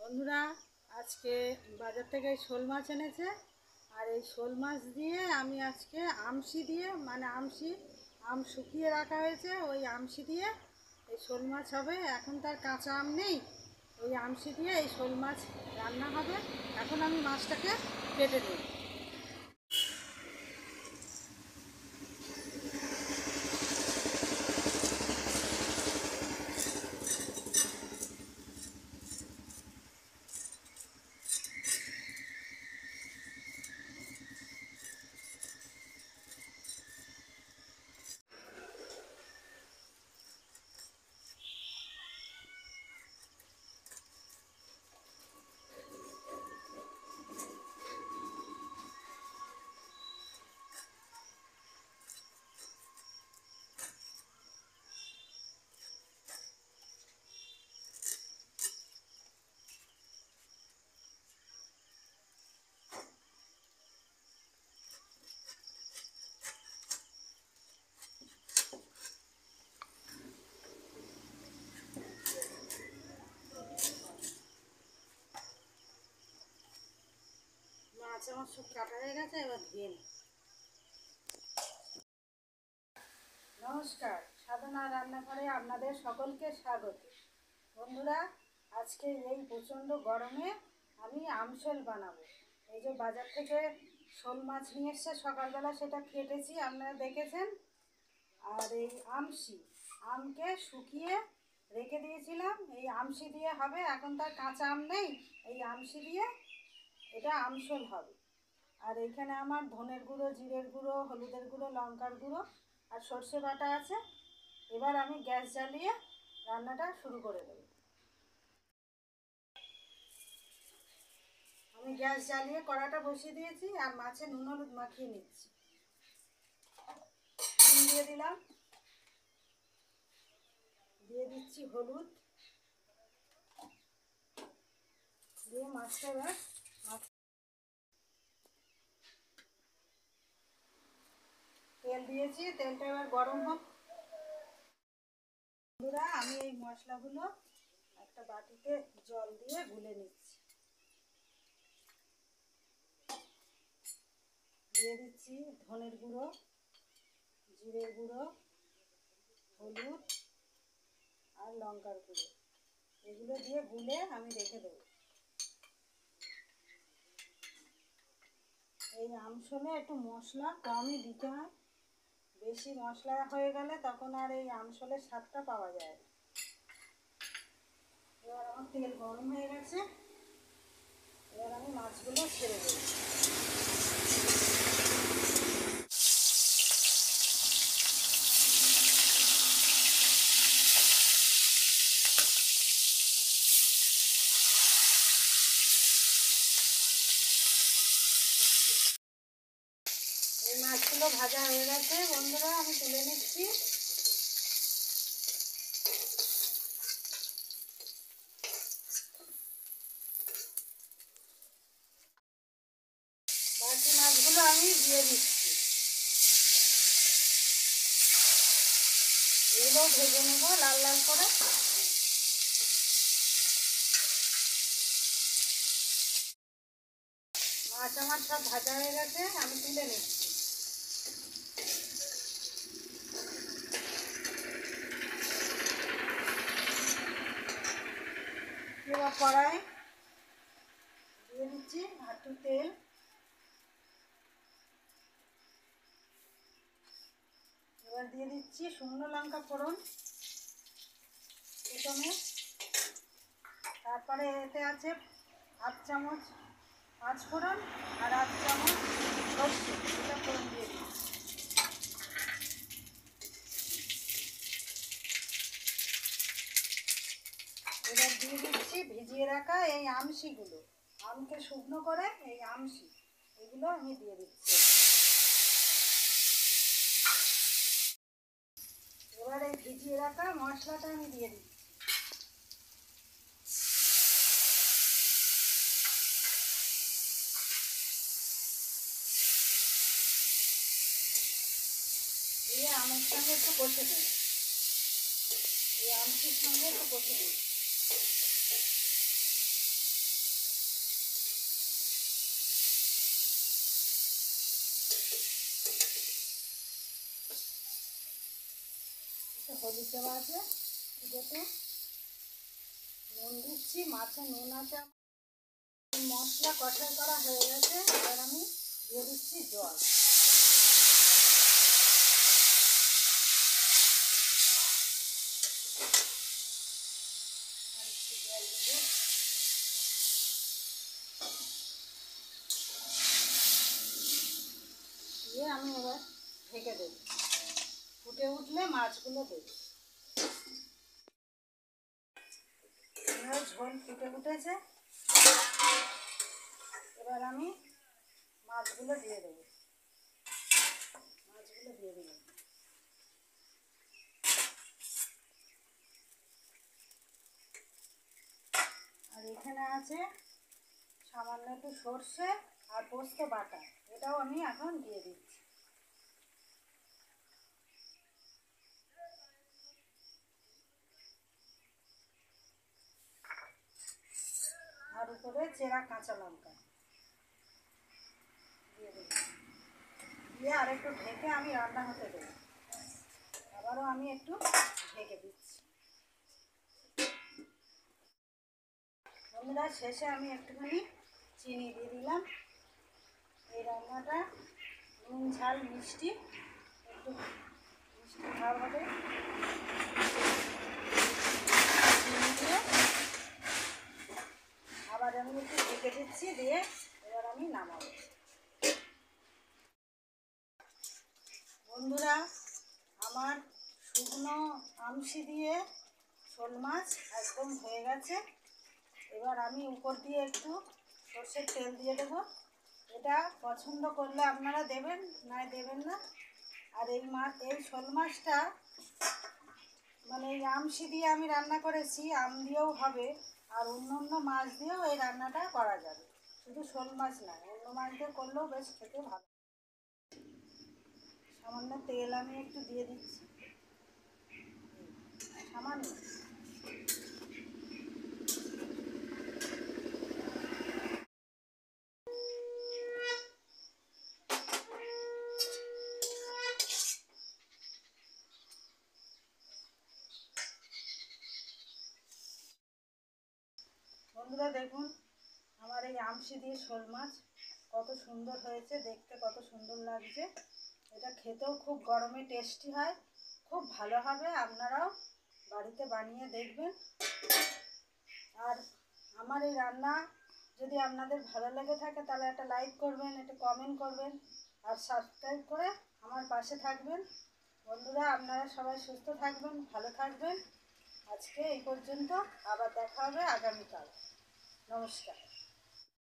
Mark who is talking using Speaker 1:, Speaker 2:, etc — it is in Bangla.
Speaker 1: বন্ধুরা, আজকে বাজার থেকে শোল মাছ এনেছে। আর এই শোল মাছ দিয়ে আমি আজকে আমশি দিয়ে আম শুকিয়ে রাখা হয়েছে, ওই আমশি দিয়ে এই শোল মাছ হবে। এখন তার কাঁচা আম নেই, ওই আমশি দিয়ে এই শোল মাছ রান্না হবে। এখন আমি মাছটাকে কেটে দিই। মাছ আমার সব কাটা হয়ে গেছে, এবার ধুয়ে নিই। নমস্কার, সাধনা রান্নাঘরে আপনাদের সকলকে স্বাগত। বন্ধুরা, আজকে এই প্রচণ্ড গরমে আমি আমশোল বানাবো। এই যে বাজার থেকে শোল মাছ নিয়ে এসছে সকালবেলা, সেটা কেটেছি, আপনারা দেখেছেন। আর এই আমকে শুকিয়ে রেখে দিয়েছিলাম, এই আমশি দিয়ে হবে। এখন তার কাঁচা আম নেই, এই আমশি দিয়ে এটা আমশোল হবে। আর এখানে আমার ধনের গুঁড়ো, জিরের গুঁড়ো, হলুদের গুঁড়ো, লঙ্কার গুঁড়ো আর সর্ষে বাটা আছে। এবার আমি গ্যাস জ্বালিয়ে রান্নাটা শুরু করে দেব। আমি গ্যাস জ্বালিয়ে কড়াটা বসিয়ে দিয়েছি আর মাছে নুন হলুদ মাখিয়ে নিচ্ছি। নুন দিয়ে দিলাম, দিয়ে দিচ্ছি হলুদ, দিয়ে মাছটা এবার তেল দিয়েছি, তেলটা এবার গরম হোক। বন্ধুরা, আমি এই মশলাগুলো একটা বাটিতে জল দিয়ে গুলে নিচ্ছি। দিয়ে দিচ্ছি ধনের গুঁড়ো, জিরের গুঁড়ো, হলুদ আর লঙ্কার গুঁড়ো। এগুলো দিয়ে গুলে আমি রেখে দেবো। এই আমশোলে একটু মশলা কমই দিতে হয়, বেশি মশলা হয়ে গেলে তখন আর এই আমশোলের স্বাদটা পাওয়া যায় না। এবার আমার তেল গরম হয়ে গেছে, এবার আমি মাছগুলো ছেড়ে দেবো। এই মাছগুলো ভাজা হয়ে গেছে বন্ধুরা, আমি তুলে নিচ্ছি। বাকি মাছগুলো আমি দিয়ে দিচ্ছি, এগুলো ভেজে নেবো লাল লাল করে। মাছ আমার সব ভাজা হয়ে গেছে, আমি তুলে নিচ্ছি। এবার কড়াই দিয়ে দিচ্ছি একটু তেল, এবার দিয়ে দিচ্ছি শুকনো লঙ্কা ফোড়ন প্রথমে, তারপরে এতে আছে হাফ চামচ পাঁচ ফোড়ন আর হাফ চামচ সরষে, এটা ফোড়ন দিয়ে দিচ্ছি। এবার দিয়ে দিচ্ছি ভিজিয়ে রাখা এই আমশিগুলো, আমকে শুকনো করে এই আমশি, এগুলো আমি দিয়ে দিচ্ছি। এবার এই ভিজিয়ে রাখা মশলাটা আমি দিয়ে দিচ্ছি। দিয়ে আমের সঙ্গে একটু কষে দিই, এই আমশির সঙ্গে একটু কষে দিই। হলুদ দেওয়া আছে, যেহেতু নুন দিচ্ছি, মাছে নুন আছে। মশলা কষাই করা হয়ে গেছে, এবার আমি দিয়ে দিচ্ছি জল। আর একটু জল দেবো, দিয়ে আমি এবার ঢেকে দেবো। ফুটে উঠলে মাছগুলো দেবো। এবার ঝোল ফুটে উঠেছে, এবার আমি মাছগুলো দিয়ে দেবো। মাছগুলো দিয়ে দিলাম। আর এখানে আছে সামান্য একটু সর্ষে আর পোস্ত বাটা, এটাও আমি এখন দিয়ে দিচ্ছি। আর উপরে চেরা কাঁচা লঙ্কা দিয়ে দেবো। দিয়ে আর একটু ঢেকে আমি রান্না হতে দেবো। আবারও আমি একটু ঢেকে দিচ্ছি। বন্ধুরা, শেষে আমি একটুখানি চিনি দিয়ে দিলাম। এই রান্নাটা নুন ঝাল মিষ্টি, একটু মিষ্টি ভাব হবে। চিনি দিয়ে আবার আমি একটু ঢেকে দিচ্ছি, দিয়ে এবার আমি নামাবো। বন্ধুরা, আমার শুকনো আমশি দিয়ে শোল মাছ একদম হয়ে গেছে। এবার আমি উপর দিয়ে একটু সর্ষের তেল দিয়ে দেবো। এটা পছন্দ করলে আপনারা দেবেন, নয় দেবেন না। আর এই শোল মাছটা মানে এই আমশি দিয়ে আমি রান্না করেছি, আম দিয়েও হবে, আর অন্য অন্য মাছ দিয়েও এই রান্নাটা করা যাবে। শুধু শোল মাছ না, অন্য মাছ দিয়ে করলেও বেশ খেতে ভালো। সামান্য তেল আমি একটু দিয়ে দিচ্ছি, সামান্য। বন্ধুরা দেখুন, আমার এই আমশি দিয়ে শোল মাছ কত সুন্দর হয়েছে, দেখতে কত সুন্দর লাগছে। এটা খেতেও খুব গরমে টেস্টি হয়, খুব ভালো হবে। আপনারাও বাড়িতে বানিয়ে দেখবেন। আর আমার এই রান্না যদি আপনাদের ভালো লেগে থাকে তাহলে একটা লাইক করবেন, একটা কমেন্ট করবেন, আর সাবস্ক্রাইব করে আমার পাশে থাকবেন। বন্ধুরা, আপনারা সবাই সুস্থ থাকবেন, ভালো থাকবেন। আজকে এই পর্যন্ত, আবার দেখা হবে আগামীকাল। নমস্কার।